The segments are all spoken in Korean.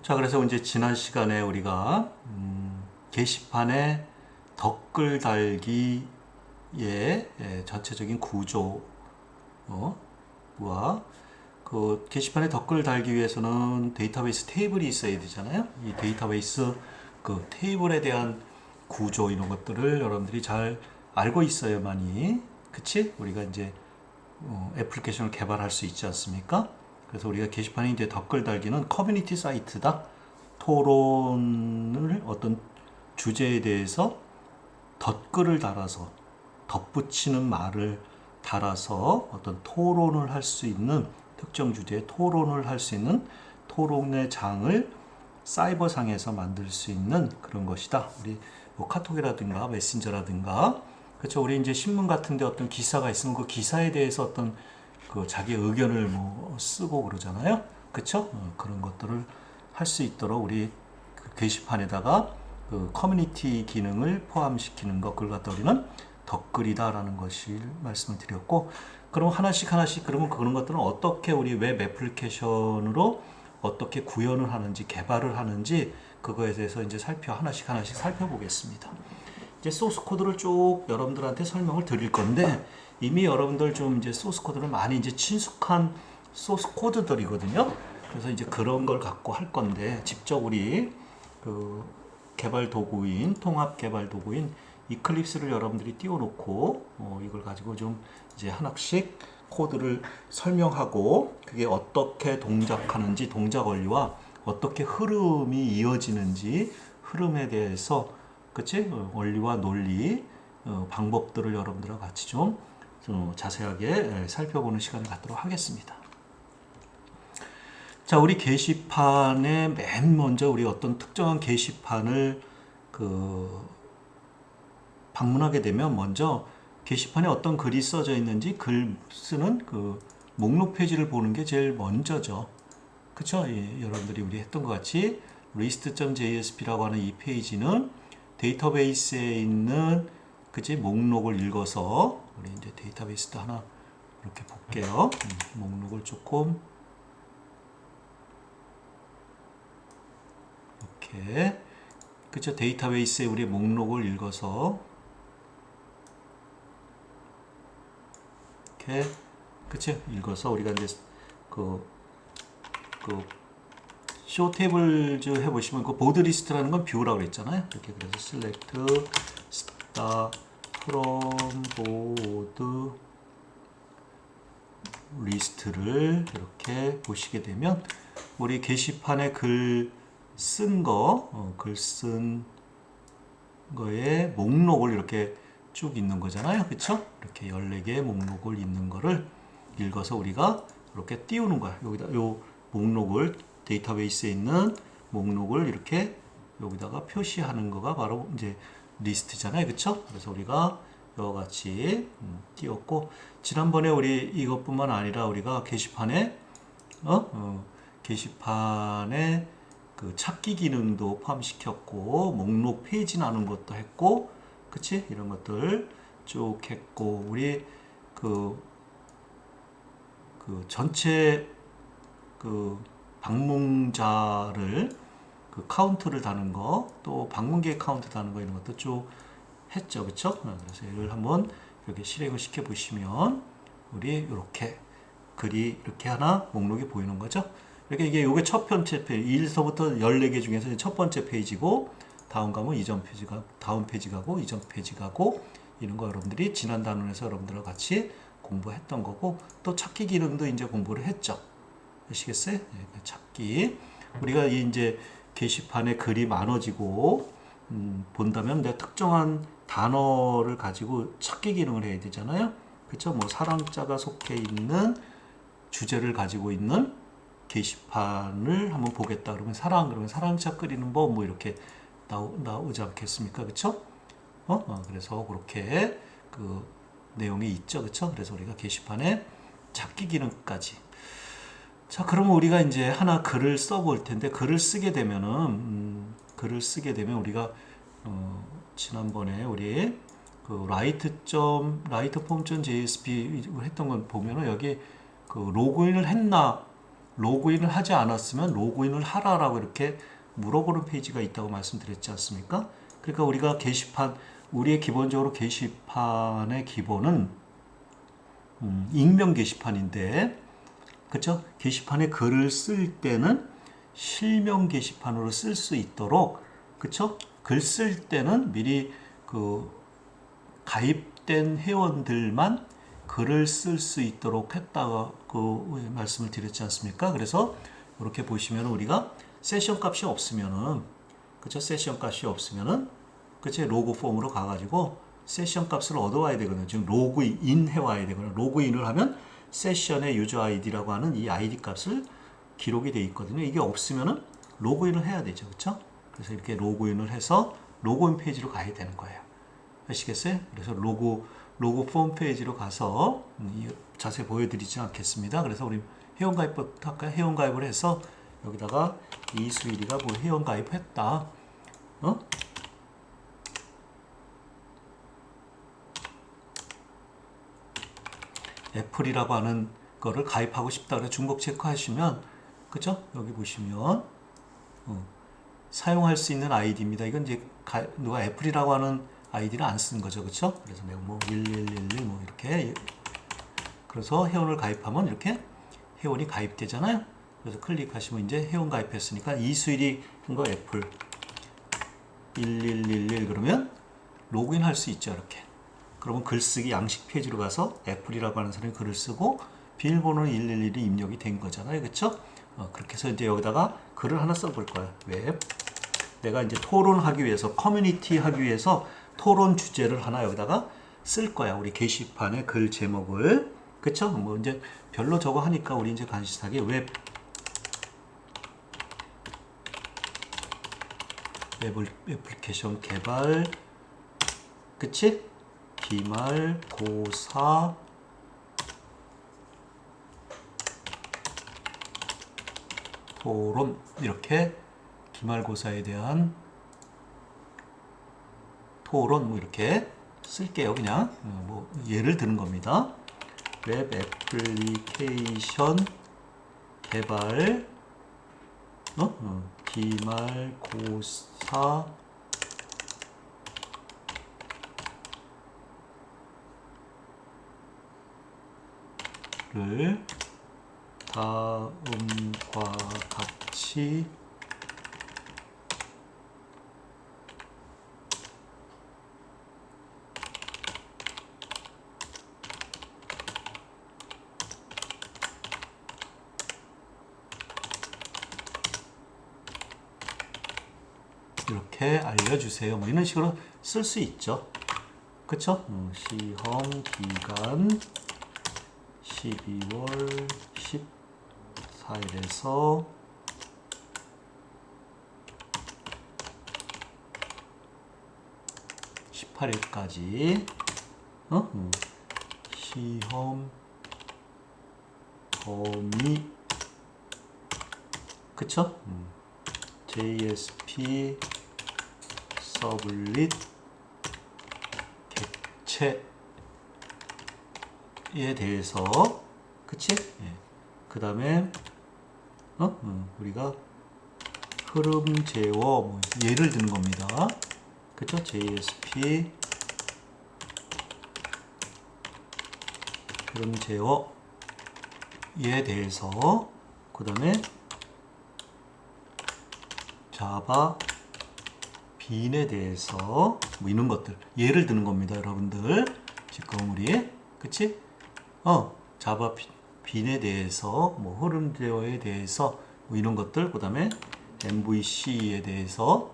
자, 그래서 이제 지난 시간에 우리가 게시판에 댓글 달기의 전체적인 구조, 와 그 게시판에 댓글 달기 위해서는 데이터베이스 테이블이 있어야 되잖아요. 이 데이터베이스 그 테이블에 대한 구조 이런 것들을 여러분들이 잘 알고 있어야만이, 그치? 우리가 이제 애플리케이션을 개발할 수 있지 않습니까? 그래서 우리가 게시판에 이제 댓글 달기는 커뮤니티 사이트다. 토론을 어떤 주제에 대해서 댓글을 달아서 덧붙이는 말을 달아서 어떤 토론을 할 수 있는, 특정 주제에 토론을 할 수 있는 토론의 장을 사이버상에서 만들 수 있는 그런 것이다. 우리 뭐 카톡이라든가 메신저라든가, 그렇죠. 우리 이제 신문 같은데 어떤 기사가 있으면 그 기사에 대해서 어떤 그 자기 의견을 뭐 쓰고 그러잖아요. 그렇죠. 그런 것들을 할 수 있도록 우리 그 게시판에다가 그 커뮤니티 기능을 포함시키는 것, 그걸 갖다 우리는 댓글이다라는 것을 말씀을 드렸고, 그럼 하나씩 하나씩 그러면 그런 것들은 어떻게 우리 웹 애플리케이션으로 어떻게 구현을 하는지 개발을 하는지 그거에 대해서 이제 하나씩 하나씩 살펴보겠습니다. 이제 소스 코드를 쭉 여러분들한테 설명을 드릴 건데, 이미 여러분들 좀 이제 소스 코드를 많이 이제 친숙한 소스 코드들이거든요. 그래서 이제 그런 걸 갖고 할 건데, 직접 우리 그 개발 도구인, 통합 개발 도구인 이클립스를 여러분들이 띄워놓고 이걸 가지고 좀 이제 하나씩 코드를 설명하고, 그게 어떻게 동작하는지, 동작 원리와 어떻게 흐름이 이어지는지, 흐름에 대해서, 그치? 원리와 논리, 방법들을 여러분들과 같이 좀 자세하게 살펴보는 시간을 갖도록 하겠습니다. 자, 우리 게시판에 맨 먼저 우리 어떤 특정한 게시판을 방문하게 되면 먼저 게시판에 어떤 글이 써져 있는지 글 쓰는 그 목록 페이지를 보는 게 제일 먼저죠. 그쵸? 예, 여러분들이 우리 했던 것 같이 list.jsp라고 하는 이 페이지는 데이터베이스에 있는, 그치? 목록을 읽어서 우리 이제 데이터베이스도 하나 이렇게 볼게요. 목록을 조금 이렇게, 그쵸? 데이터베이스에 우리 목록을 읽어서 이렇게, 그쵸? 읽어서 우리가 이제 그 쇼 테이블즈 해보시면 그 보드 리스트라는 건 뷰라고 그랬잖아요. 이렇게 그래서 select star from board 리스트를 이렇게 보시게 되면 우리 게시판에 글 쓴 거에 목록을 이렇게 쭉 있는 거잖아요. 그쵸? 이렇게 14개의 목록을 있는 거를 읽어서 우리가 이렇게 띄우는 거야. 여기다 요 목록을, 데이터베이스에 있는 목록을 이렇게 여기다가 표시하는 거가 바로 이제 리스트잖아요. 그쵸? 그래서 우리가 이와 같이 띄웠고, 지난번에 우리 이것뿐만 아니라 우리가 게시판에 게시판에 그 찾기 기능도 포함시켰고, 목록 페이지 나눈 것도 했고, 그치? 이런 것들 쭉 했고, 우리 그 전체 그 방문자를 그 카운트를 다는 거, 또 방문객 카운트 다는 거, 이런 것도 쭉 했죠. 그쵸? 그래서 이걸 한번 이렇게 실행을 시켜 보시면 우리 이렇게 글이 이렇게 하나 목록이 보이는 거죠. 이렇게 이게 요게 첫 번째 페이지, 1서부터 14개 중에서 첫 번째 페이지고, 다음 가면 이전 페이지가, 다음 페이지 가고, 이전 페이지 가고, 이런 거 여러분들이 지난 단원에서 여러분들과 같이 공부했던 거고, 또 찾기 기능도 이제 공부를 했죠. 아시겠어요? 네, 찾기. 우리가 이제 게시판에 글이 많아지고 본다면 내가 특정한 단어를 가지고 찾기 기능을 해야 되잖아요. 그렇죠? 뭐 사랑자가 속해 있는 주제를 가지고 있는 게시판을 한번 보겠다. 그러면 그러면 사랑자 끓이는 법 뭐 이렇게 나오지 않겠습니까? 그렇죠? 그래서 그렇게 그 내용이 있죠. 그렇죠? 그래서 우리가 게시판에 찾기 기능까지. 자, 그러면 우리가 이제 하나 글을 써볼 텐데, 글을 쓰게 되면 우리가 지난번에 우리 그 writeform.jsp 했던 건 보면은 여기 그 로그인을 했나 로그인을 하지 않았으면 로그인을 하라라고 이렇게 물어보는 페이지가 있다고 말씀드렸지 않습니까? 그러니까 우리가 게시판, 우리의 기본적으로 게시판의 기본은 익명 게시판인데, 그쵸? 게시판에 글을 쓸 때는 실명 게시판으로 쓸 수 있도록, 그쵸? 글 쓸 때는 미리 그 가입된 회원들만 글을 쓸 수 있도록 했다고 그 말씀을 드렸지 않습니까? 그래서 이렇게 보시면 우리가 세션 값이 없으면은, 그쵸? 세션 값이 없으면은, 그쵸? 로그 폼으로 가가지고 세션 값을 얻어와야 되거든요. 지금 로그인 해와야 되거든요. 로그인을 하면 세션의 유저 아이디라고 하는 이 아이디 값을 기록이 되어 있거든요. 이게 없으면은 로그인을 해야 되죠. 그쵸? 그래서 이렇게 로그인을 해서 로그인 페이지로 가야 되는 거예요. 아시겠어요? 그래서 로그 폼 페이지로 가서 자세히 보여드리지 않겠습니다. 그래서 우리 회원가입부터 할까요? 회원가입을 해서 여기다가 이수일이가 뭐 회원가입했다. 어? 애플이라고 하는 거를 가입하고 싶다. 그래서 중복 체크하시면, 그죠? 여기 보시면 사용할 수 있는 아이디입니다. 이건 이제 누가 애플이라고 하는 아이디를 안 쓴 거죠, 그렇죠? 그래서 내가 뭐 1111 뭐 이렇게, 그래서 회원을 가입하면 이렇게 회원이 가입되잖아요. 그래서 클릭하시면 이제 회원 가입했으니까 이수일이 거 애플 1111 그러면 로그인 할 수 있죠, 이렇게. 그러면 글쓰기 양식 페이지로 가서 애플이라고 하는 사람이 글을 쓰고 비밀번호는 111이 입력이 된 거잖아요, 그렇죠? 그렇게 해서 이제 여기다가 글을 하나 써볼 거야. 웹. 내가 이제 토론하기 위해서, 커뮤니티 하기 위해서 토론 주제를 하나 여기다가 쓸 거야. 우리 게시판에 글 제목을. 그쵸? 뭐 이제 별로 저거 하니까 우리 이제 간단하게 웹 애플리케이션 개발, 그치? 기말고사 토론, 이렇게 기말고사에 대한 토론 뭐 이렇게 쓸게요. 그냥 뭐 예를 드는 겁니다. 웹 애플리케이션 개발 기말고사를 다음과 같이 이렇게 알려주세요. 뭐 이런 식으로 쓸 수 있죠. 그쵸? 시험 기간 12월 14일에서 18일까지 시험 범위, 그쵸? JSP 서블릿 객체에 대해서, 그치? 예. 그 다음에 우리가 흐름 제어 뭐 예를 드는 겁니다. 그쵸? JSP 흐름 제어에 대해서, 그 다음에 자바 빈에 대해서 뭐 이런 것들 예를 드는 겁니다, 여러분들. 지금 우리, 그치? 자바 빈에 대해서, 뭐 흐름 제어에 대해서 뭐 이런 것들, 그 다음에 MVC에 대해서,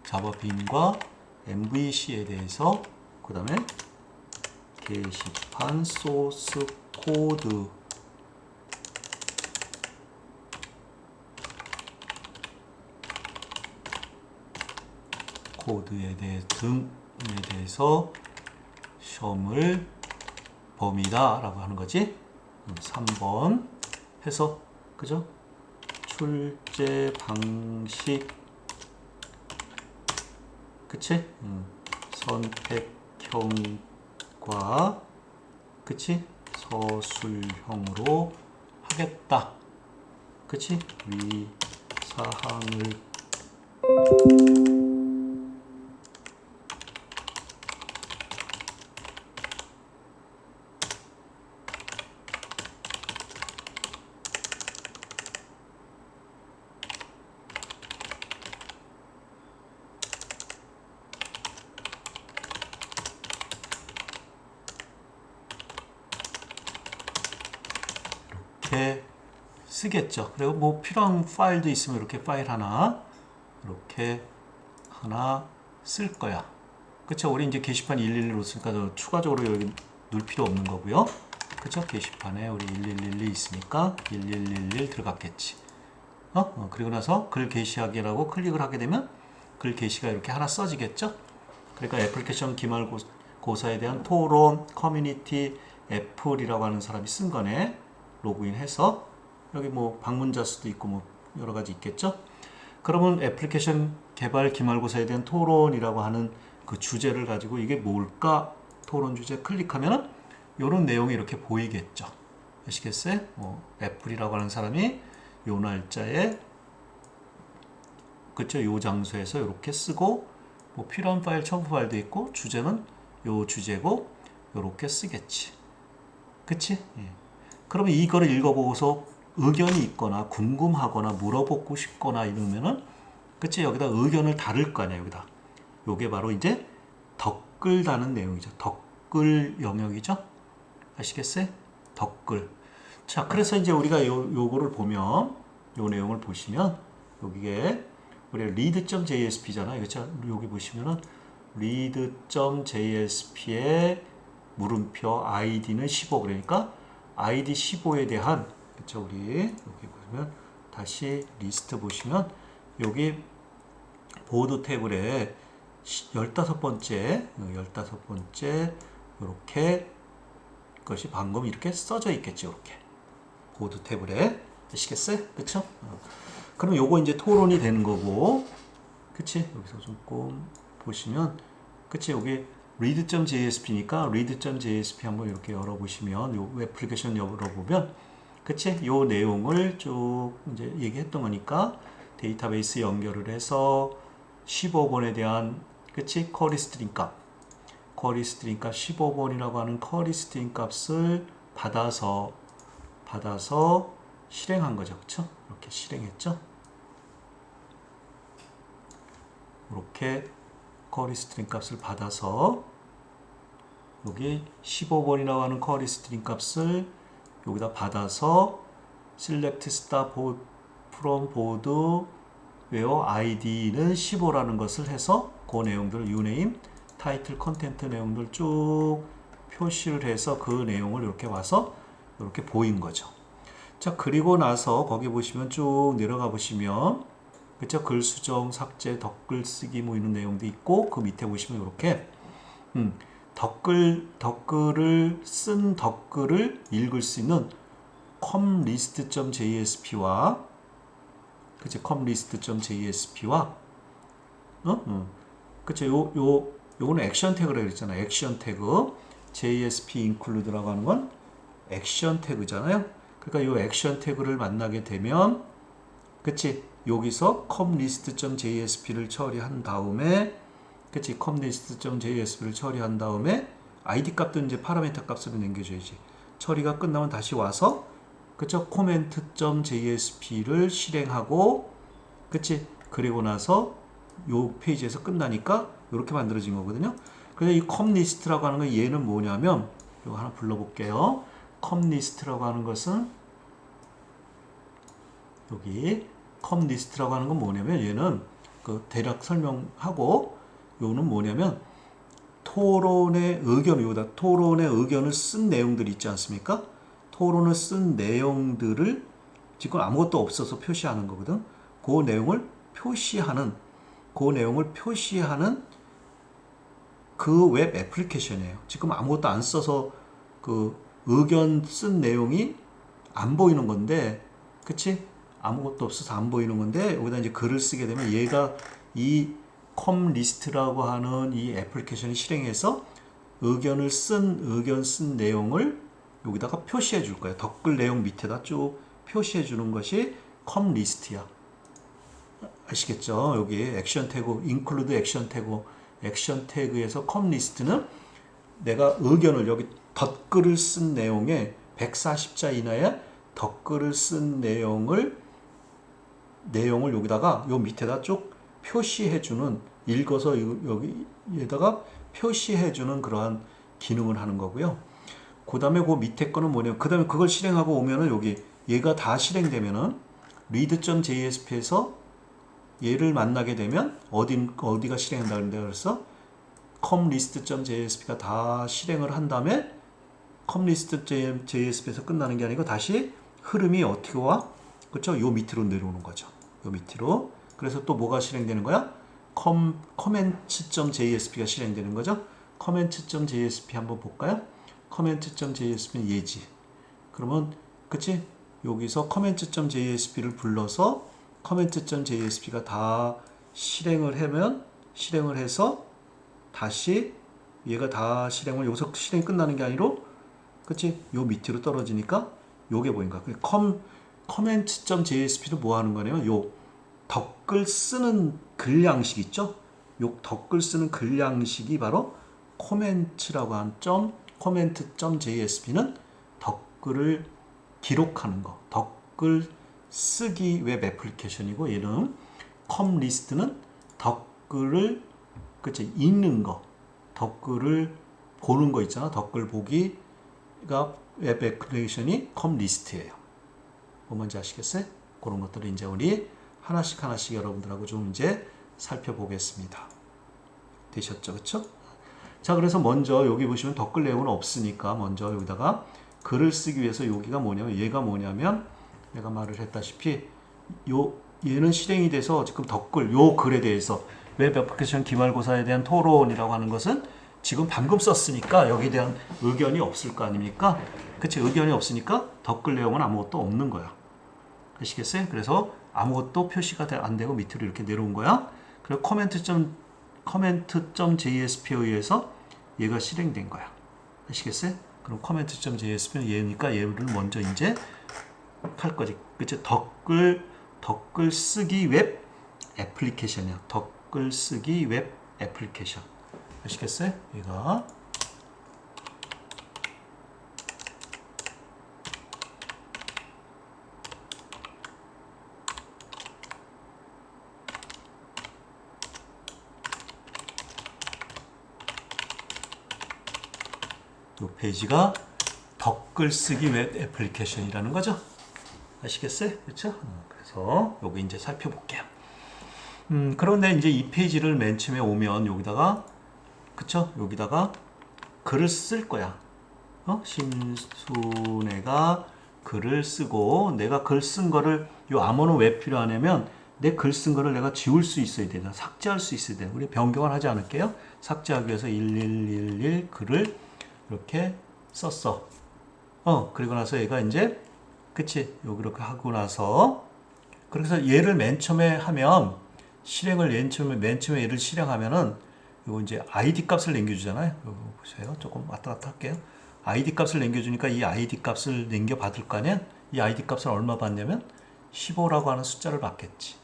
자바 빈과 MVC에 대해서, 그 다음에 게시판 소스 코드 코드에 대해 등에 대해서 시험을 범위다 라고 하는 거지. 3번 해서, 그죠? 출제 방식, 그치? 선택형과, 그치? 서술형으로 하겠다. 그치? 위 사항을 이렇게 쓰겠죠. 그리고 뭐 필요한 파일도 있으면 이렇게 파일 하나 이렇게 하나 쓸 거야. 그쵸? 우리 이제 게시판 111로 쓰니까 더 추가적으로 여기 넣을 필요 없는 거고요. 그쵸? 게시판에 우리 1111이 있으니까 1111 들어갔겠지. 그리고 나서 글 게시하기라고 클릭을 하게 되면 글 게시가 이렇게 하나 써지겠죠? 그러니까 애플리케이션 기말고사에 대한 토론, 커뮤니티, 애플이라고 하는 사람이 쓴 거네. 로그인해서 여기 뭐 방문자 수도 있고 뭐 여러 가지 있겠죠? 그러면 애플리케이션 개발 기말고사에 대한 토론이라고 하는 그 주제를 가지고 이게 뭘까? 토론 주제 클릭하면은 이런 내용이 이렇게 보이겠죠. 아시겠어요? 뭐 애플이라고 하는 사람이 요 날짜에 그쵸? 요 장소에서 이렇게 쓰고 뭐 필요한 파일 첨부 파일도 있고 주제는 요 주제고 요렇게 쓰겠지. 그치? 예. 그러면 이거를 읽어보고서 의견이 있거나 궁금하거나 물어보고 싶거나 이러면은 그치? 여기다 의견을 다를 거 아니야 여기다. 요게 바로 이제 덧글 다는 내용이죠. 덧글 영역이죠. 아시겠어요? 덧글. 자, 그래서 이제 우리가 요거를 보면 요 내용을 보시면 여기에 우리 read.jsp잖아요. 그렇죠? 여기 보시면은 read.jsp의 물음표 id는 15 그러니까 id 15에 대한 그렇죠? 우리 여기 보시면 다시 리스트 보시면 여기 보드 테이블에 15번째 이렇게 것이 방금 이렇게 써져 있겠죠. 이렇게 보드 테이블에 아시겠어요? 그렇죠? 그럼 요거 이제 토론이 되는 거고 그치? 여기서 조금 보시면 그치? 여기 read.jsp니까 read.jsp 한번 이렇게 열어보시면 요 애플리케이션 열어보면 그치? 요 내용을 쭉 이제 얘기했던 거니까 데이터베이스 연결을 해서 15번에 대한 그치? 쿼리 스트링 값 15번이라고 하는 쿼리 스트링 값을 받아서 실행한 거죠. 그쵸? 이렇게 실행했죠? 이렇게 쿼리 스트링 값을 받아서 여기 15번이라고 하는 쿼리 스트링 값을 여기다 받아서 select star from board where id는 15라는 것을 해서 그 내용들을 uname, 타이틀, 컨텐트 내용들 쭉 표시를 해서 그 내용을 이렇게 와서 이렇게 보인 거죠. 자, 그리고 나서 거기 보시면 쭉 내려가 보시면 그쵸? 글 수정, 삭제, 덧글 쓰기 뭐 이런 내용도 있고 그 밑에 보시면 이렇게 덧글을 쓴 덧글을 읽을 수 있는 comlist.jsp와 그치? comlist.jsp와 그쵸? 요거는 액션 태그라고 그랬잖아요. 액션 태그 JSP include라고 하는 건 액션 태그잖아요. 그러니까 요 액션 태그를 만나게 되면 그치? 여기서 comlist.jsp를 처리한 다음에 그치? comlist.jsp를 처리한 다음에 id 값도 이제 파라미터 값으로 남겨줘야지. 처리가 끝나면 다시 와서 그쵸? comment.jsp를 실행하고 그치? 그리고 나서 요 페이지에서 끝나니까 이렇게 만들어진 거거든요. 그래서 이 comlist라고 하는 건 얘는 뭐냐면 이거 하나 불러볼게요. comlist라고 하는 것은 여기 comlist라고 하는 건 뭐냐면 얘는 그 대략 설명하고 요는 뭐냐면 토론의 의견을 쓴 내용들 있지 않습니까? 토론을 쓴 내용들을 지금 아무것도 없어서 표시하는 거거든. 그 내용을 표시하는 그 웹 애플리케이션이에요. 지금 아무것도 안 써서 그 의견 쓴 내용이 안 보이는 건데, 그치? 아무것도 없어서 안 보이는 건데, 여기다 이제 글을 쓰게 되면 얘가 이 comlist라고 하는 이 애플리케이션을 실행해서 의견 쓴 내용을 여기다가 표시해 줄 거예요. 덧글 내용 밑에다 쭉 표시해 주는 것이 컴 리스트야. 아시겠죠? 여기 액션 태그, include 액션 태그, 액션 태그에서 컴 리스트는 내가 의견을 여기 덧글을 쓴 내용에 140자 이내에 덧글을 쓴 내용을 여기다가 요 밑에다 쭉 표시해주는, 읽어서 여기에다가 표시해주는 그러한 기능을 하는 거고요. 그 다음에 그 밑에 거는 뭐냐면, 그 다음에 그걸 실행하고 오면은 여기 얘가 다 실행되면은 read.jsp에서 얘를 만나게 되면 어디가 실행한다 그랬는데, 그래서 comList.jsp가 다 실행을 한 다음에 comList.jsp에서 끝나는 게 아니고 다시 흐름이 어떻게 와? 그렇죠? 요 밑으로 내려오는 거죠. 요 밑으로. 그래서 또 뭐가 실행되는 거야? comment.jsp가 실행되는 거죠. comment.jsp 한번 볼까요? comment.jsp는 얘지. 그러면 그치? 여기서 comment.jsp를 불러서 comment.jsp가 다 실행을 해서 다시 얘가 다 실행을, 여기서 실행이 끝나는 게 아니로, 그치? 요 밑으로 떨어지니까 요게 보인가? comment.jsp는 뭐 하는 거냐면 요 덧글 쓰는 글 양식 있죠? 요 덧글 쓰는 글 양식이 바로 comment라고 한 comment.jsp는 덧글을 기록하는 거, 덧글 쓰기 웹 애플리케이션이고, 얘는 comList는 덧글을 그치 읽는 거, 덧글을 보는 거 있잖아. 덧글 보기가 웹 애플리케이션이 comList예요. 뭐 뭔지 아시겠어요? 그런 것들을 이제 우리 하나씩 여러분들하고 좀 이제 살펴보겠습니다. 되셨죠? 그쵸? 자, 그래서 먼저 여기 보시면 덧글 내용은 없으니까 먼저 여기다가 글을 쓰기 위해서 여기가 뭐냐면, 얘가 뭐냐면 내가 말을 했다시피 얘는 실행이 돼서 지금 덧글 요 글에 대해서 웹 애플리케이션 기말고사에 대한 토론이라고 하는 것은 지금 방금 썼으니까 여기에 대한 의견이 없을 거 아닙니까? 그치? 의견이 없으니까 덧글 내용은 아무것도 없는 거야. 아시겠어요? 그래서 아무것도 표시가 안 되고 밑으로 이렇게 내려온 거야. 그리고 comment.jsp에 의해서 얘가 실행된 거야. 아시겠어요? 그럼 comment.jsp는 얘니까 얘를 먼저 이제 할 거지. 그치? 덧글 쓰기 웹 애플리케이션이야. 덧글 쓰기 웹 애플리케이션. 아시겠어요? 얘가 이 페이지가 덧글 쓰기 웹 애플리케이션이라는 거죠. 아시겠어요? 그렇죠? 그래서 여기 이제 살펴볼게요. 그런데 이제 이 페이지를 맨 처음에 오면 여기다가, 그쵸? 여기다가 글을 쓸 거야. 신순애가 글을 쓰고, 내가 글 쓴 거를 요 암호는 왜 필요하냐면 내 글 쓴 거를 내가 지울 수 있어야 되잖아. 삭제할 수 있어야 돼. 우리 변경을 하지 않을게요. 삭제하기 위해서 1111 글을 이렇게 썼어. 그리고 나서 얘가 이제, 그치? 여기 이렇게 하고 나서, 그래서 얘를 맨 처음에 하면, 맨 처음에 얘를 실행하면은, 이거 이제 ID 값을 남겨주잖아요. 이거 보세요. 조금 왔다 갔다 할게요. ID 값을 남겨주니까 이 ID 값을 남겨받을 거 아니야? 이 ID 값을 얼마 받냐면, 15라고 하는 숫자를 받겠지.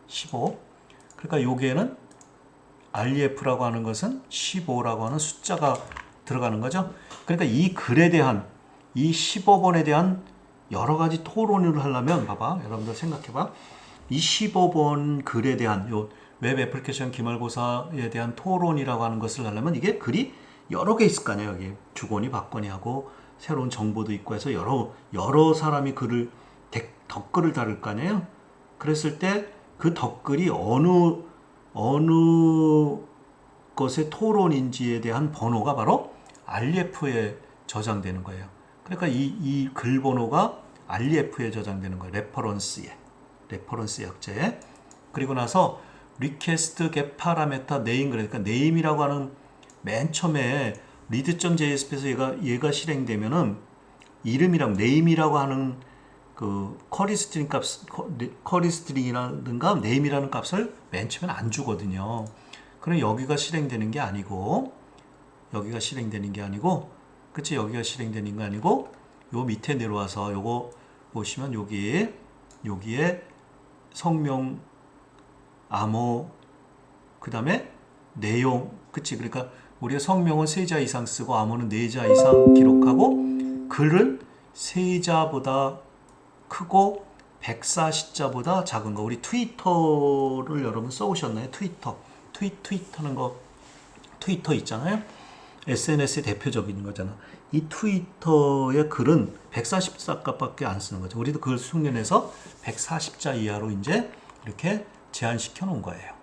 15. 그러니까 여기에는 REF라고 하는 것은 15라고 하는 숫자가 들어가는 거죠. 그러니까 이 글에 대한, 이 15번에 대한 여러 가지 토론을 하려면, 봐봐. 여러분들 생각해봐. 이 15번 글에 대한, 요 웹 애플리케이션 기말고사에 대한 토론이라고 하는 것을 하려면 이게 글이 여러 개 있을 거 아니에요. 여기 주거니 받거니 하고 새로운 정보도 있고 해서 여러 사람이 덧글을 다룰 거 아니에요. 그랬을 때 그 덧글이 어느 것의 토론인지에 대한 번호가 바로 REF에 저장되는 거예요. 그러니까 이 글 번호가 REF에 저장되는 거예요. 레퍼런스 약자에. 그리고 나서 request get parameter name, 그러니까 name이라고 하는 맨 처음에 read.jsp에서 얘가 실행되면은 이름이랑 name이라고 하는 그 쿼리 스트링이라든가 name이라는 값을 맨 처음에는 안 주거든요. 그럼 여기가 실행되는 게 아니고, 그치? 여기가 실행되는 게 아니고, 요 밑에 내려와서 요거 보시면 여기 여기에 성명, 암호, 그 다음에 내용, 그치? 그러니까 우리가 성명은 3자 이상 쓰고 암호는 4자 이상 기록하고 글은 3자보다 크고 140자보다 작은 거. 우리 트위터를 여러분 써오셨나요? 트윗하는 거, 트위터 있잖아요. SNS의 대표적인 거잖아. 이 트위터의 글은 140자 값밖에 안 쓰는 거죠. 우리도 그걸 숙련해서 140자 이하로 이제 이렇게 제한시켜 놓은 거예요.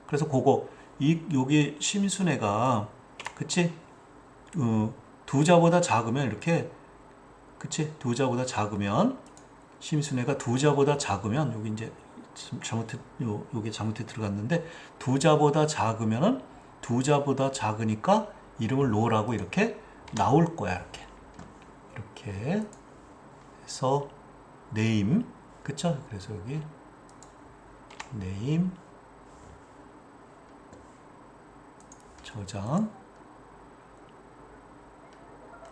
그래서 그거 여기 심순애가 그치? 두 자보다 작으면 이렇게 그치? 두 자보다 작으면 심순애가 두 자보다 작으면 여기 이제 요게 잘못해 들어갔는데 두 자보다 작으면은 두 자보다 작으니까 이름을 놓으라고 이렇게 나올 거야. 이렇게 해서 name 그쵸? 그래서 여기 name 저장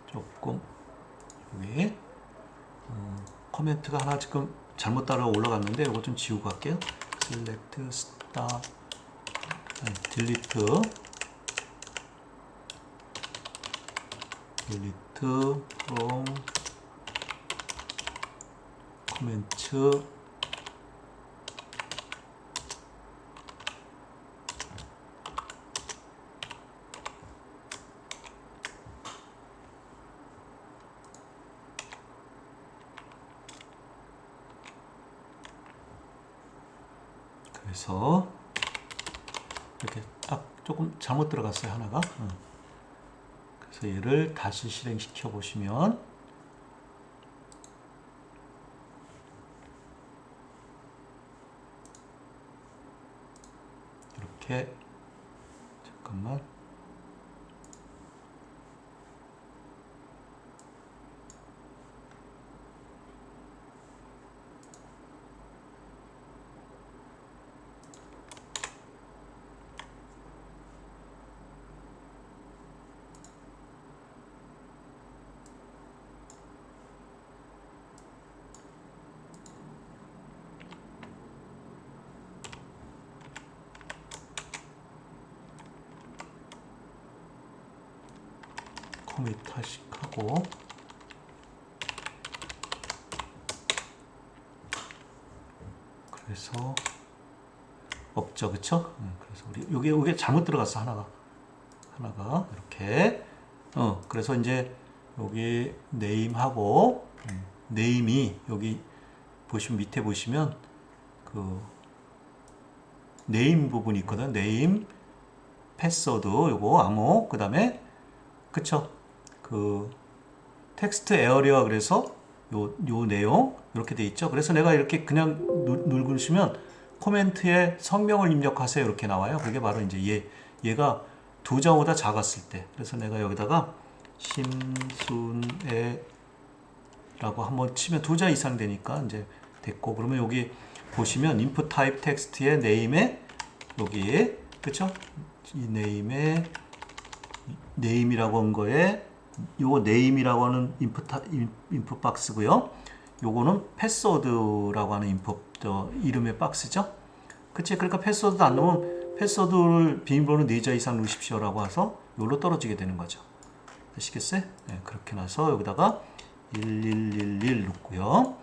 조금 여기 코멘트가 하나 지금 잘못 따라 올라갔는데 이거 좀 지우고 갈게요. select star delete from comments 그래서 이렇게 조금 잘못 들어갔어요 하나가. 그래서 얘를 다시 실행시켜 보시면 이렇게 잠깐만 코밋 다시 하고 그래서 없죠 그쵸? 그래서 우리 요게 잘못 들어갔어 하나가 이렇게 그래서 이제 여기 네임하고 네임이 여기 보시면 밑에 보시면 그 네임 부분이 있거든. 네임 패스워드 요거 암호 그 다음에 그쵸? 그 텍스트 에어리어 그래서 요 내용 이렇게 돼 있죠. 그래서 내가 이렇게 그냥 누르시면 코멘트에 성명을 입력하세요 이렇게 나와요. 그게 바로 이제 얘가 두 자보다 작았을 때. 그래서 내가 여기다가 심순애라고 한번 치면 두 자 이상 되니까 이제 됐고 그러면 여기 보시면 input type 텍스트의 name에 여기 그쵸? 이 name에 name이라고 한 거에 요거 name이라고 하는 input 박스고요. 요거는 패스워드라고 하는 이름의 박스죠. 그치? 그러니까 패스워드도 안 넣으면 패스워드를 비밀번호 4자 이상 넣으십시오라고 해서 요로 떨어지게 되는 거죠. 아시겠어요? 네, 그렇게 나서 여기다가 1111 넣고요.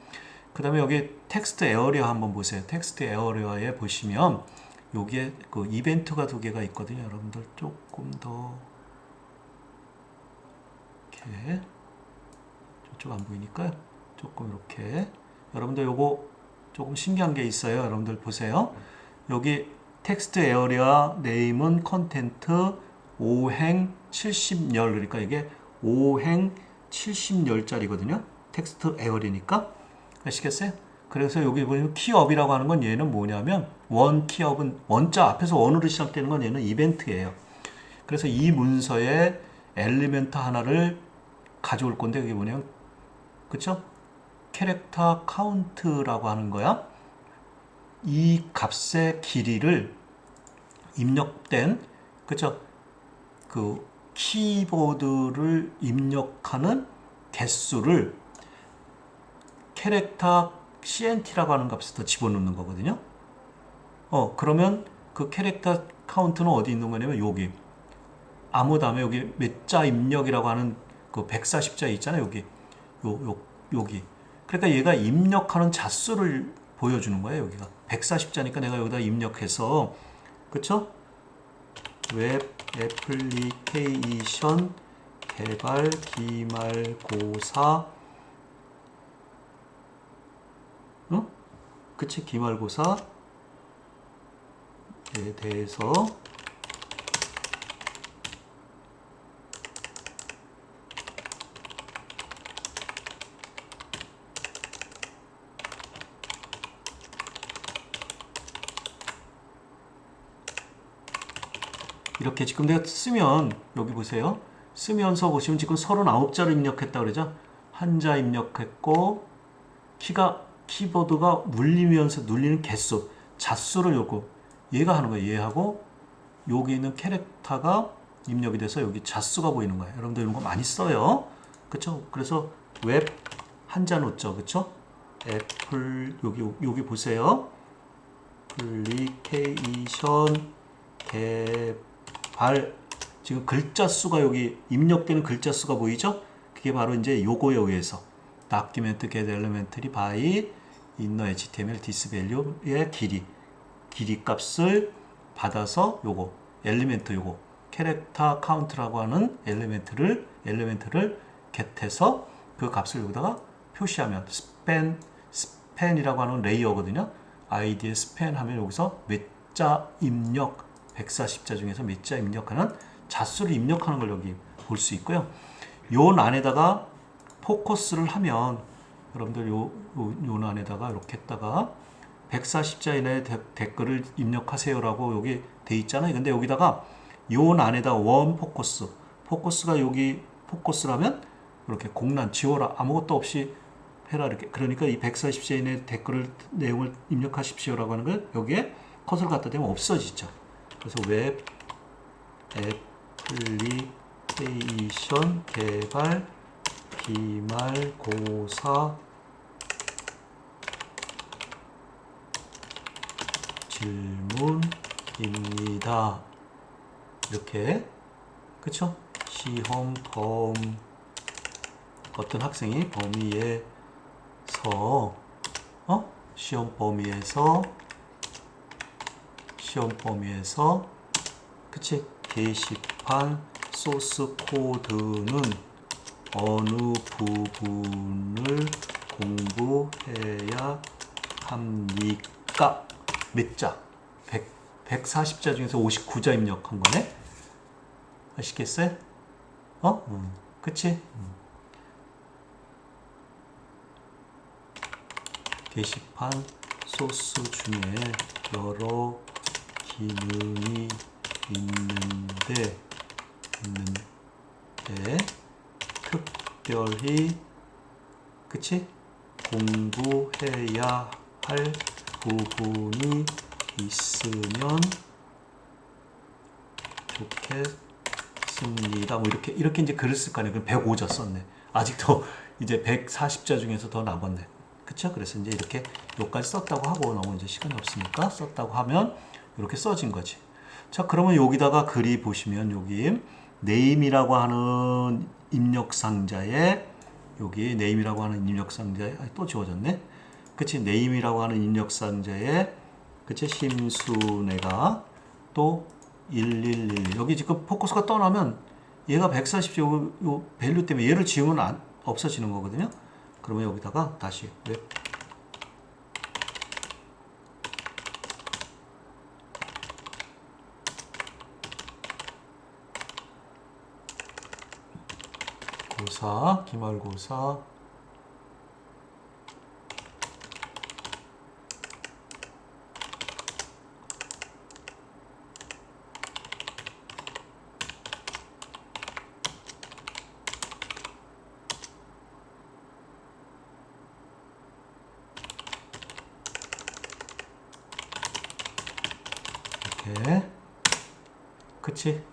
그 다음에 여기 텍스트 에어리어 한번 보세요. 텍스트 에어리어에 보시면 여기에 그 이벤트가 2개가 있거든요. 여러분들 조금 더 이렇게 저쪽 안 보이니까요. 조금 이렇게 여러분들 요거 조금 신기한 게 있어요. 여러분들 보세요. 여기 텍스트 에어리어 네임은 컨텐트 5행 70열 그러니까 이게 5행 70열짜리거든요. 텍스트 에어리니까 아시겠어요? 그래서 여기 보면 키업이라고 하는 건 얘는 뭐냐면 원 키업은 원자 앞에서 원으로 시작되는 건 얘는 이벤트예요. 그래서 이 문서에 엘리멘트 하나를 가져올 건데 그게 뭐냐면 그쵸? 캐릭터 카운트라고 하는 거야. 이 값의 길이를 입력된 그쵸? 그 키보드를 입력하는 개수를 캐릭터 CNT라고 하는 값을 더 집어넣는 거거든요. 그러면 그 캐릭터 카운트는 어디 있는 거냐면 여기 암호 다음에 여기 몇 자 입력이라고 하는 그 140자 있잖아요. 여기. 그러니까 얘가 입력하는 자수를 보여주는 거예요. 여기가 140자니까 내가 여기다 입력해서, 그쵸? 웹 애플리케이션 개발 기말고사, 응? 그치? 기말고사에 대해서 이렇게 지금 내가 쓰면 여기 보세요. 쓰면서 보시면 지금 39자를 입력했다 그러죠. 한자 입력했고 키보드가 눌리면서 눌리는 개수, 자수를 요구 얘가 하는 거예요. 얘하고 여기 있는 캐릭터가 입력이 돼서 여기 자수가 보이는 거예요. 여러분들 이런 거 많이 써요. 그쵸? 그래서 웹 한자 놓죠. 그쵸? 애플 여기 보세요. 애플리케이션 개발 지금 글자 수가 여기 입력되는 글자 수가 보이죠? 그게 바로 이제 요거에 의해서 document get elementary by inner html this value의 길이 값을 받아서 요거 엘리멘트 요거 캐릭터 카운트라고 하는 엘리멘트를 get해서 그 값을 여기다가 표시하면 span이라고 하는 레이어거든요. id에 span 하면 여기서 몇 자 입력 140자 중에서 몇 자 입력하는 자수를 입력하는 걸 여기 볼 수 있고요. 요 안에다가 포커스를 하면 여러분들 요 안에다가 이렇게 했다가 140자 이내의 댓글을 입력하세요라고 여기 돼 있잖아요. 근데 여기다가 요 안에다 원 포커스가 여기 포커스라면 이렇게 공란 지워라 아무것도 없이 해라 이렇게. 그러니까 이 140자 이내 댓글을 내용을 입력하십시오라고 하는 걸 여기에 컷을 갖다 대면 없어지죠. 그래서 웹 애플리케이션 개발 기말고사 질문입니다. 이렇게 그쵸? 시험 어떤 학생이 시험 범위에서 그치? 게시판 소스 코드는 어느 부분을 공부해야 합니까? 몇 자? 140자 중에서 59자 입력한 거네? 아시겠어요? 그치? 게시판 소스 중에 여러 기능이 있는데 특별히 그치? 공부해야 할 부분이 있으면 좋겠습니다. 뭐 이렇게 이제 글을 쓸 거 아니에요. 그럼 105자 썼네. 아직도 이제 140자 중에서 더 남았네. 그쵸? 그래서 이제 이렇게 여기까지 썼다고 하고 너무 이제 시간이 없으니까 썼다고 하면 이렇게 써진 거지. 자, 그러면 여기다가 글이 보시면 여기 name이라고 하는 입력 상자에 여기 name이라고 하는 입력 상자에 또 지워졌네. 그치? name이라고 하는 입력 상자에 그치? 심순애가 또 1111 여기 지금 포커스가 떠나면 얘가 140조 요 밸류 때문에 얘를 지우면 없어지는 거거든요. 그러면 여기다가 다시 웹 기말고사 이렇게 그치?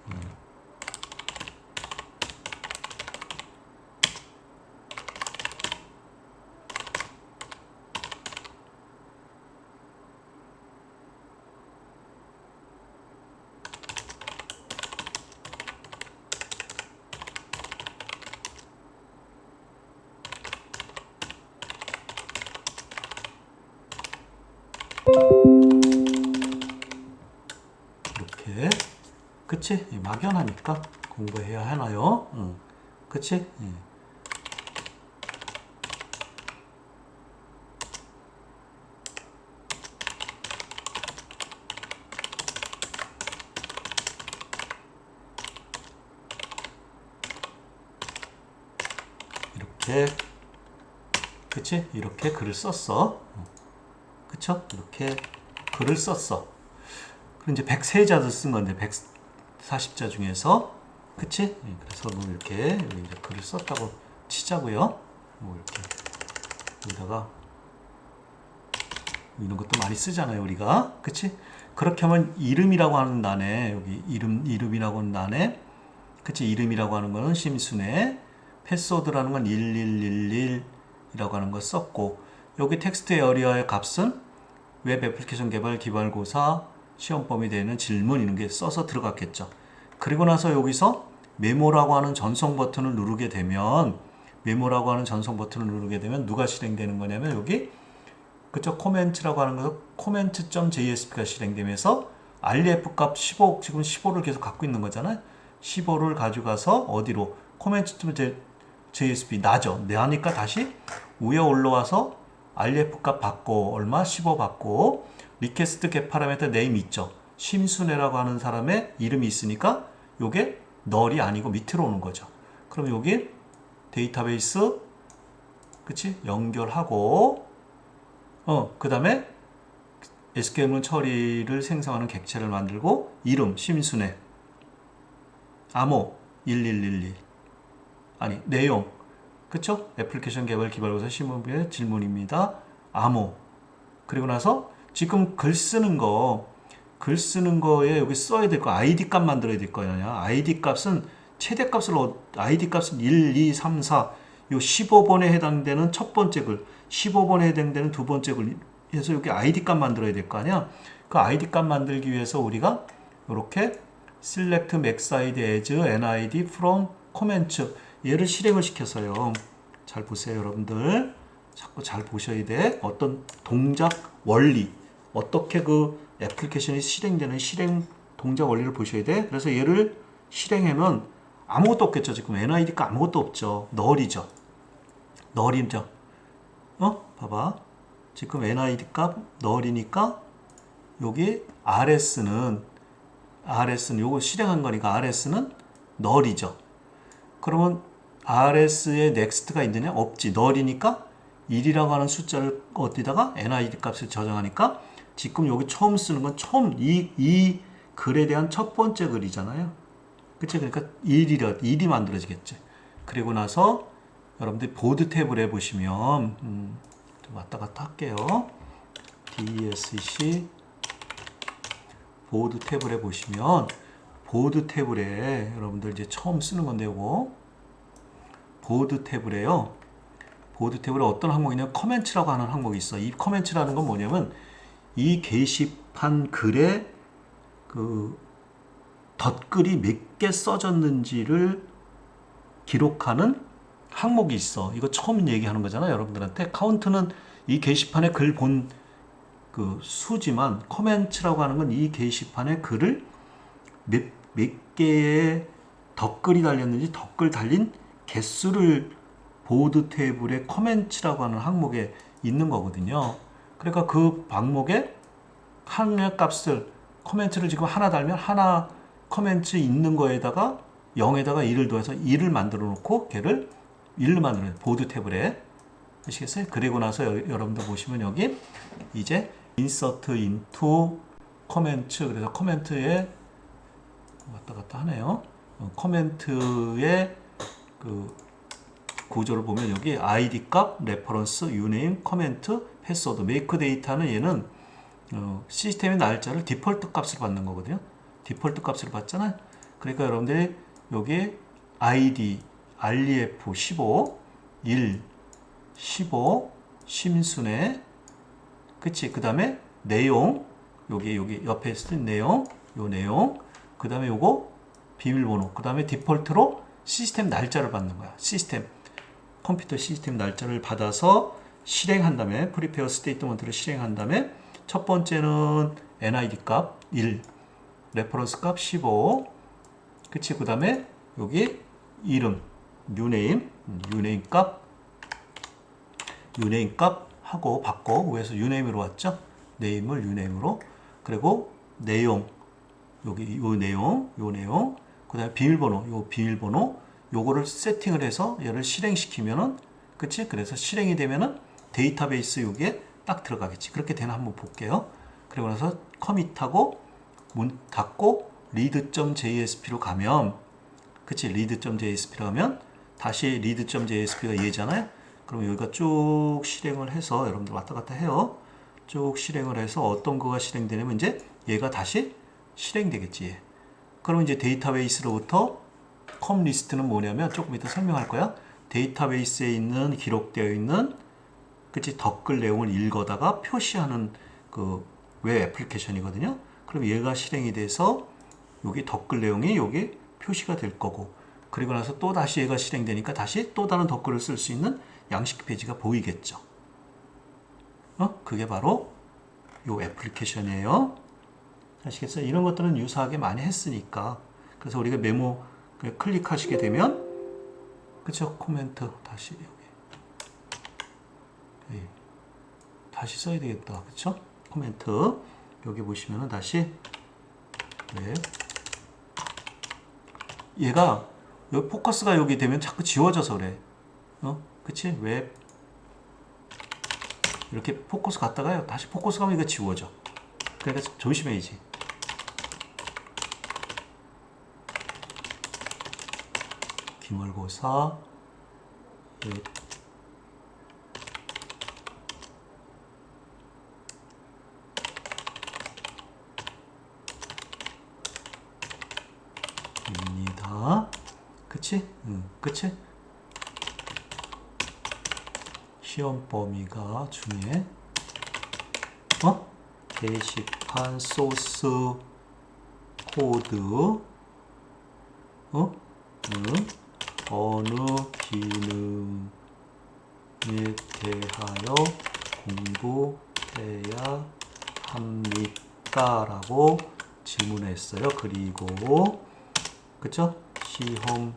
이렇게. 그치? 막연하니까 공부해야 하나요? 응. 그치? 예. 이렇게. 그치? 이렇게 글을 썼어. 그쵸? 이렇게 글을 썼어. 그럼 이제 103자도 쓴 건데 140자 중에서. 그치? 예, 그래서 뭐 이렇게 여기 이제 글을 썼다고 치자고요. 뭐 이렇게 여기다가 이런 것도 많이 쓰잖아요, 우리가. 그치? 그렇게 하면 이름이라고 하는 단에 여기 이름이라고 하는 단에 그치? 이름이라고 하는 거는 심순에, 패스워드라는 건 1111이라고 하는 거 썼고, 여기 텍스트 에어리어의 값은 웹 애플리케이션 개발 기말고사 시험 범위 되는 질문 이런 게 써서 들어갔겠죠. 그리고 나서 여기서 메모라고 하는 전송 버튼을 누르게 되면 누가 실행되는 거냐면 여기 그쵸? 코멘트라고 하는 것은 comment.jsp가 실행되면서 ref 값 15, 지금 15를 계속 갖고 있는 거잖아요. 15를 가져가서 어디로? comment.jsp 나죠. 나니까 다시 위에 올라와서 ref 값 받고 얼마? 15 받고 리퀘스트 겟 파라미터 네임 있죠. 심순애라고 하는 사람의 이름이 있으니까 요게 널이 아니고 밑으로 오는 거죠. 그럼 여기 데이터베이스 그치? 연결하고 그 다음에 SQL 처리를 생성하는 객체를 만들고 이름 심순애 암호 1111 아니 내용 그쵸? 애플리케이션 개발 기말고사 시험의 질문입니다. 암호 그리고 나서 지금 글 쓰는 거에 여기 써야 될 거 아이디 값 만들어야 될 거야. 아이디 값은 최대 값을 아이디 값은 1, 2, 3, 4 요 15번에 해당되는 첫 번째 글 15번에 해당되는 두 번째 글 해서 여기 아이디 값 만들어야 될 거 아니야. 그 아이디 값 만들기 위해서 우리가 이렇게 select max id as nid from comments 얘를 실행을 시켰어요. 잘 보세요, 여러분들. 자꾸 잘 보셔야 돼. 어떤 동작 원리, 어떻게 그 애플리케이션이 실행되는 실행 동작 원리를 보셔야 돼. 그래서 얘를 실행하면 아무것도 없겠죠. 지금 NID가 아무것도 없죠. 널이죠. 널이죠. 봐봐. 지금 NID 값 널이니까 여기 RS는 요거 실행한 거니까 RS는 널이죠. 그러면 RS에 next가 있느냐? 없지. 널이니까 1이라고 하는 숫자를 어디다가 NID 값을 저장하니까 지금 여기 처음 쓰는 건 이 글에 대한 첫 번째 글이잖아요. 그치? 그러니까 1이 만들어지겠지. 그리고 나서 여러분들 보드 탭을 해보시면 좀 왔다 갔다 할게요. DSC 보드 탭을 해보시면 보드 탭에 여러분들 이제 처음 쓰는 건데 요거 보드 탭을에요. 보드 탭에 어떤 항목이냐면 커멘트라고 하는 항목이 있어. 이 커멘트라는 건 뭐냐면 이 게시판 글에 그 덧글이 몇 개 써졌는지를 기록하는 항목이 있어. 이거 처음 얘기하는 거잖아, 여러분들한테. 카운트는 이 게시판에 글 본 그 수지만 커멘트라고 하는 건 이 게시판에 글을 몇 개의 덧글이 달렸는지 덧글 달린 개수를 보드 테이블의 커멘트라고 하는 항목에 있는 거거든요. 그러니까 그 항목에 하나의 값을 커멘트를 지금 하나 달면 하나 커멘트 있는 거에다가 0에다가 1을 더해서 1을 만들어 놓고 걔를 1로 만들어요. 보드 탭에. 아시겠어요? 그리고 나서 여러분들 보시면 여기 이제 insert into comment 그래서 코멘트에 왔다 갔다 하네요. 코멘트의 그 구조를 보면 여기 id 값, 레퍼런스, uname, 코멘트, 패스워드, make data는 얘는 시스템의 날짜를 디폴트 값을 받는 거거든요. 디폴트 값을 받잖아요. 그러니까 여러분들이 여기 id, ref 15, 1, 15, 심순에 그치? 그 다음에 내용 여기 옆에 쓴 내용 요 내용 그 다음에 요거 비밀번호 그 다음에 디폴트로 시스템 날짜를 받는 거야. 컴퓨터 시스템 날짜를 받아서 실행한 다음에 프리페어 스테이트먼트를 실행한 다음에 첫 번째는 NID 값 1, 레퍼런스 값 15, 그치? 그 다음에 여기 이름, 뉴네임 값 하고 바꿔. 위에서 유네임으로 왔죠? 네임을 유네임으로. 그리고 내용, 여기 요 내용, 그 다음에 비밀번호, 요거를 세팅을 해서 얘를 실행시키면은, 그치? 그래서 실행이 되면은 데이터베이스 여기에 딱 들어가겠지. 그렇게 되나 한번 볼게요. 그리고 나서 커밋하고 문 닫고 read.jsp로 가면, 그치? read.jsp로 가면 다시 read.jsp가 얘잖아요. 그럼 여기가 쭉 실행을 해서 여러분들 왔다 갔다 해요. 쭉 실행을 해서 어떤 거가 실행되냐면 이제 얘가 다시 실행되겠지. 그럼 이제 데이터베이스로부터 컴 리스트는 뭐냐면 조금 이따 설명할 거야. 데이터베이스에 있는 기록되어 있는, 그치? 덧글 내용을 읽어다가 표시하는 그 웹 애플리케이션이거든요. 그럼 얘가 실행이 돼서 여기 덧글 내용이 여기 표시가 될 거고, 그리고 나서 또 다시 얘가 실행되니까 다시 또 다른 덧글을 쓸 수 있는 양식 페이지가 보이겠죠. 그게 바로 요 애플리케이션이에요. 아시겠어요? 이런 것들은 유사하게 많이 했으니까. 그래서 우리가 메모 클릭하시게 되면, 그쵸? 코멘트 다시 여기 다시 써야 되겠다. 그쵸? 코멘트 여기 보시면은 다시 얘가 여기 포커스가 여기 되면 자꾸 지워져서 그래. 그치? 웹 이렇게 포커스 갔다가요. 다시 포커스 가면 이거 지워져. 그러니까 조심해야지. 기말고사 입니다. 그치? 그치? 시험 범위가 중에 게시판 소스 코드 어느 기능에 대하여 공부해야 합니까? 라고 질문했어요. 그리고 그쵸? 시험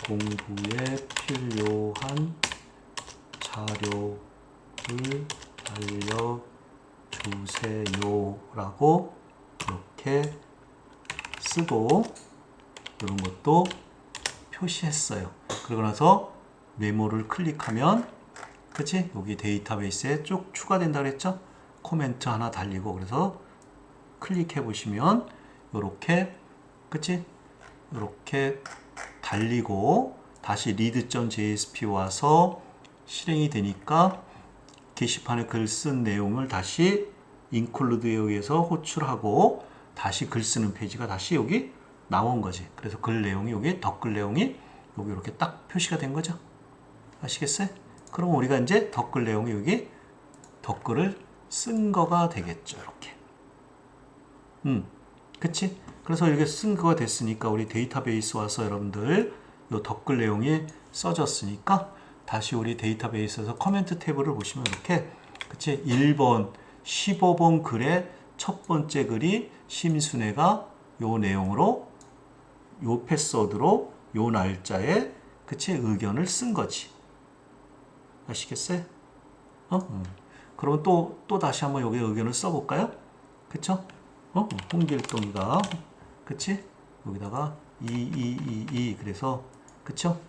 공부에 필요한 자료를 알려주세요 라고 이렇게 쓰고 이런 것도 표시했어요. 그러고 나서 메모를 클릭하면, 그치? 여기 데이터베이스에 쭉 추가된다 그랬죠? 코멘트 하나 달리고, 그래서 클릭해 보시면 요렇게, 그치? 이렇게 달리고 다시 read.jsp 와서 실행이 되니까 게시판에 글 쓴 내용을 다시 include에 의해서 호출하고 다시 글 쓰는 페이지가 다시 여기 나온 거지. 그래서 글 내용이 여기 덧글 내용이 여기 이렇게 딱 표시가 된 거죠. 아시겠어요? 그럼 우리가 이제 덧글 내용이 여기 덧글을 쓴 거가 되겠죠. 이렇게. 그치? 그래서 이렇게 쓴 거가 됐으니까 우리 데이터베이스 와서 여러분들 요 덧글 내용이 써졌으니까 다시 우리 데이터베이스에서 커멘트 탭을 보시면 이렇게, 그치? 1번, 15번 글의 첫 번째 글이 심순애가 요 내용으로 요 패스워드로 요 날짜에, 그치? 의견을 쓴 거지. 아시겠어요? 그럼 또 다시 한번 여기 의견을 써볼까요? 그쵸? 홍길동이가, 그치? 여기다가 2 그래서, 그쵸?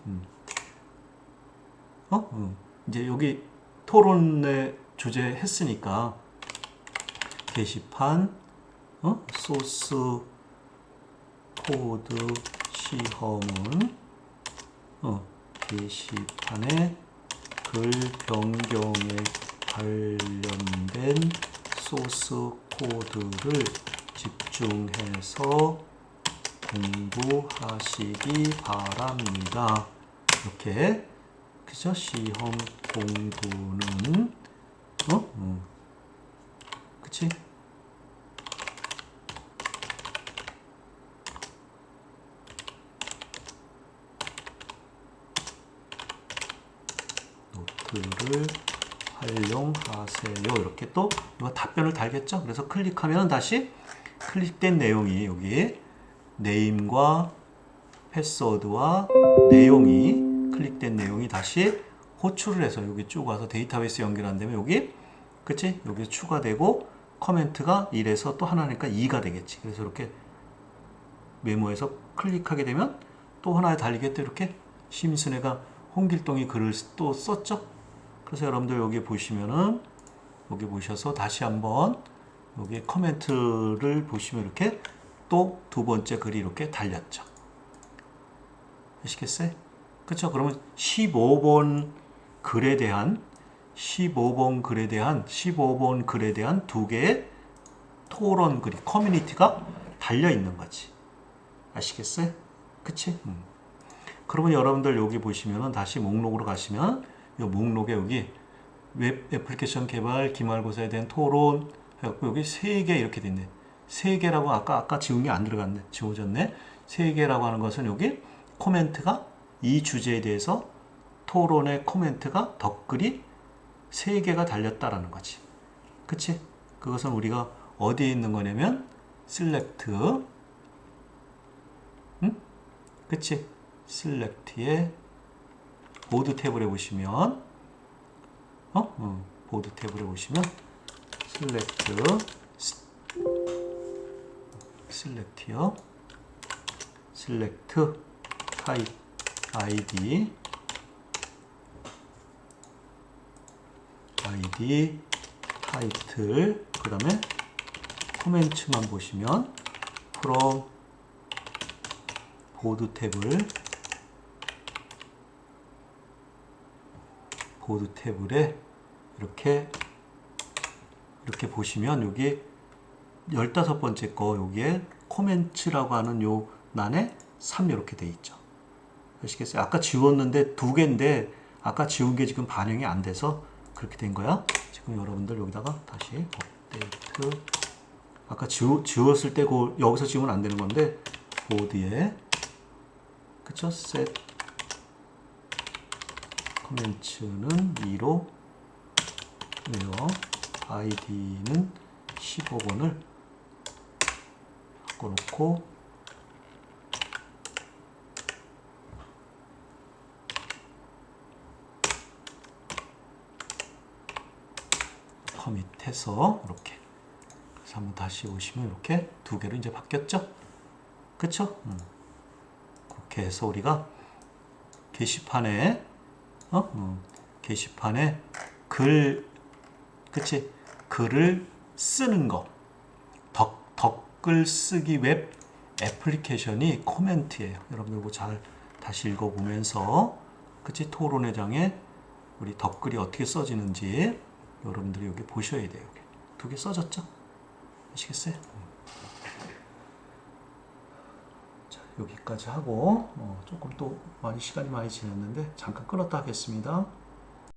이제 여기 토론의 주제 했으니까 게시판 소스 코드 시험은 게시판에 글 변경에 관련된 소스 코드를 집중해서 공부하시기 바랍니다. 이렇게, 그죠? 시험 공부는 그치? 노트를 활용하세요. 이렇게 또 이거 답변을 달겠죠. 그래서 클릭하면 다시 클릭된 내용이 여기 네임과 패스워드와 내용이 클릭된 내용이 다시 호출을 해서 여기 쭉 와서 데이터베이스 연결한 다음에 여기 그치? 여기 추가되고 커멘트가 1에서 또 하나니까 2가 되겠지. 그래서 이렇게 메모에서 클릭하게 되면 또 하나에 달리겠다. 이렇게 심순애가 홍길동이 글을 또 썼죠. 그래서 여러분들 여기 보시면은 여기 보셔서 다시 한번 여기 커멘트를 보시면 이렇게 또 두 번째 글이 이렇게 달렸죠. 아시겠어요? 그렇죠? 그러면 15번 글에 대한 15번 글에 대한 두 개의 토론 글이 커뮤니티가 달려 있는 거지. 아시겠어요? 그치? 그러면 여러분들 여기 보시면은 다시 목록으로 가시면 이 목록에 여기 웹 애플리케이션 개발 기말고사에 대한 토론 해갖고 여기 3개 이렇게 돼 있네. 3개라고 아까 지운 게 안 들어갔네. 지워졌네. 3개라고 하는 것은 여기 코멘트가 이 주제에 대해서 토론의 코멘트가 덧글이 3개가 달렸다라는 거지. 그치? 그것은 우리가 어디에 있는 거냐면 select 그치? 셀렉트의 보드 탭을 해보시면 보드 탭을 해보시면 셀렉트요 셀렉트 타입 ID 타이틀 그 다음에 코멘트만 보시면 from 보드 탭에 이렇게 보시면 여기 15번째 거 여기에 코멘트라고 하는 요 난에 3 이렇게 돼 있죠. 아시겠어요? 아까 지웠는데 2개인데 아까 지운 게 지금 반영이 안 돼서 그렇게 된 거야. 지금 여러분들 여기다가 다시 업데이트 아까 지웠을 때 여기서 지우면 안 되는 건데 보드에 그쵸? set 커멘트는 2로 왜요? id는 15번을 바꿔놓고 커밋해서 이렇게 그래서 한번 다시 보시면 이렇게 2개로 이제 바뀌었죠? 그쵸? 그렇게 해서 우리가 게시판에 게시판에 그치? 글을 쓰는 거 덧글 쓰기 웹 애플리케이션이 코멘트예요. 여러분들 이거 잘 다시 읽어보면서 그치? 토론회장에 우리 덧글이 어떻게 써지는지 여러분들이 여기 보셔야 돼요. 2개 써졌죠? 아시겠어요? 자, 여기까지 하고 조금 또 시간이 많이 지났는데 잠깐 끊었다 하겠습니다.